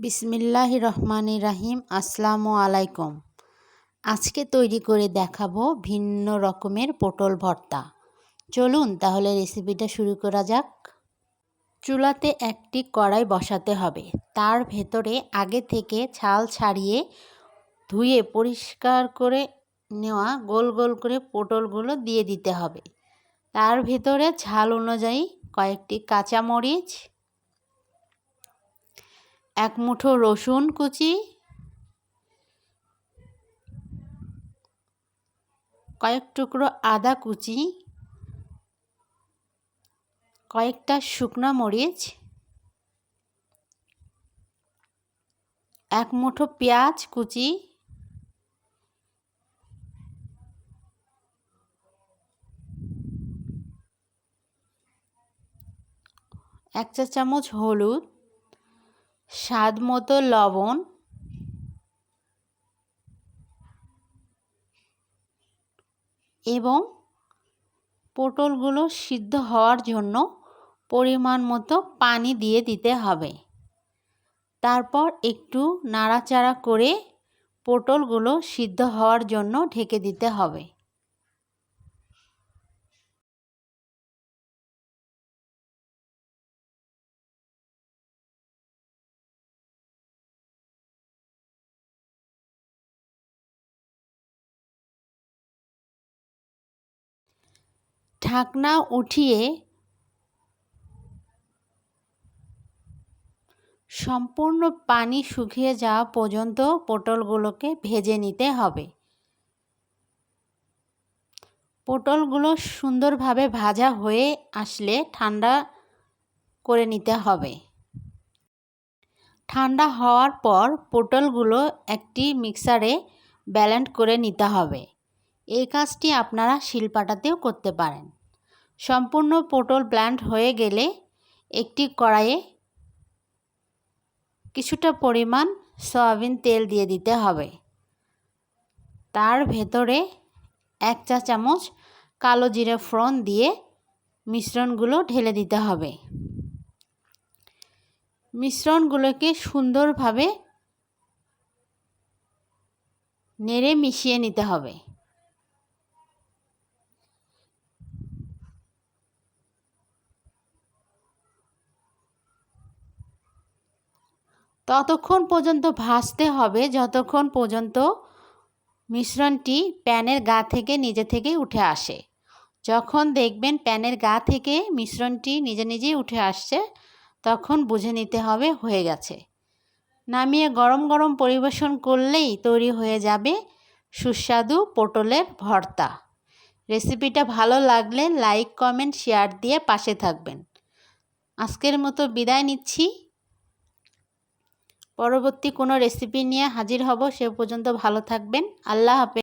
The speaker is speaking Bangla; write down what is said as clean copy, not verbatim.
বিসমিল্লাহির রহমানির রহিম। আসসালামু আলাইকুম। আজকে তৈরি করে দেখাবো ভিন্ন রকমের পটল ভর্তা। চলুন তাহলে রেসিপিটা শুরু করা যাক। চুলাতে একটি কড়াই বসাতে হবে। তার ভেতরে আগে থেকে ছাল ছাড়িয়ে ধুয়ে পরিষ্কার করে নেওয়া গোল গোল করে পটলগুলো দিয়ে দিতে হবে। তার ভেতরে ঝাল অনুযায়ী কয়েকটি কাঁচামরিচ, এক মুঠো রসুন কুচি, কয়েক টুকরো আদা কুচি, কয়েকটা শুকনো মরিচ, এক মুঠো পেঁয়াজ কুচি, এক চা চামচ হলুদ, স্বাদ মতো লবণ, এবং পটলগুলো সিদ্ধ হওয়ার জন্য পরিমাণ মতো পানি দিয়ে দিতে হবে। তারপর একটু নাড়াচাড়া করে পটলগুলো সিদ্ধ হওয়ার জন্য ঢেকে দিতে হবে। ঢাকনা উঠিয়ে সম্পূর্ণ পানি শুকিয়ে যাওয়া পর্যন্ত পটলগুলোকে ভেজে নিতে হবে। পটলগুলো সুন্দরভাবে ভাজা হয়ে আসলে ঠান্ডা করে নিতে হবে। ঠান্ডা হওয়ার পর পটলগুলো একটি মিক্সারে ব্লেন্ড করে নিতে হবে। এই কাজটি আপনারা শিলপাটাতেও করতে পারেন। সম্পূর্ণ পটল ব্লেন্ড হয়ে গেলে একটি কড়াইয়ে কিছুটা পরিমাণ সয়াবিন তেল দিয়ে দিতে হবে। তার ভেতরে এক চা চামচ কালো জিরে ফোড়ন দিয়ে মিশ্রণগুলো ঢেলে দিতে হবে। মিশ্রণগুলোকে সুন্দরভাবে নেড়ে মিশিয়ে নিতে হবে। ততক্ষণ পর্যন্ত ভাজতে হবে যতক্ষণ পর্যন্ত মিশ্রণটি প্যানের গা থেকে নিজে থেকেই উঠে আসে। যখন দেখবেন প্যানের গা থেকে মিশ্রণটি নিজে নিজেই উঠে আসছে, তখন বুঝে নিতে হবে হয়ে গেছে। নামিয়ে গরম গরম পরিবেশন করলেই তৈরি হয়ে যাবে সুস্বাদু পটলের ভর্তা। রেসিপিটা ভালো লাগলে লাইক, কমেন্ট, শেয়ার দিয়ে পাশে থাকবেন। আজকের মতো বিদায় নিচ্ছি। পরবর্তী কোনো রেসিপি নিয়ে হাজির হব। সে পর্যন্ত ভালো থাকবেন। আল্লাহ হাফেজ।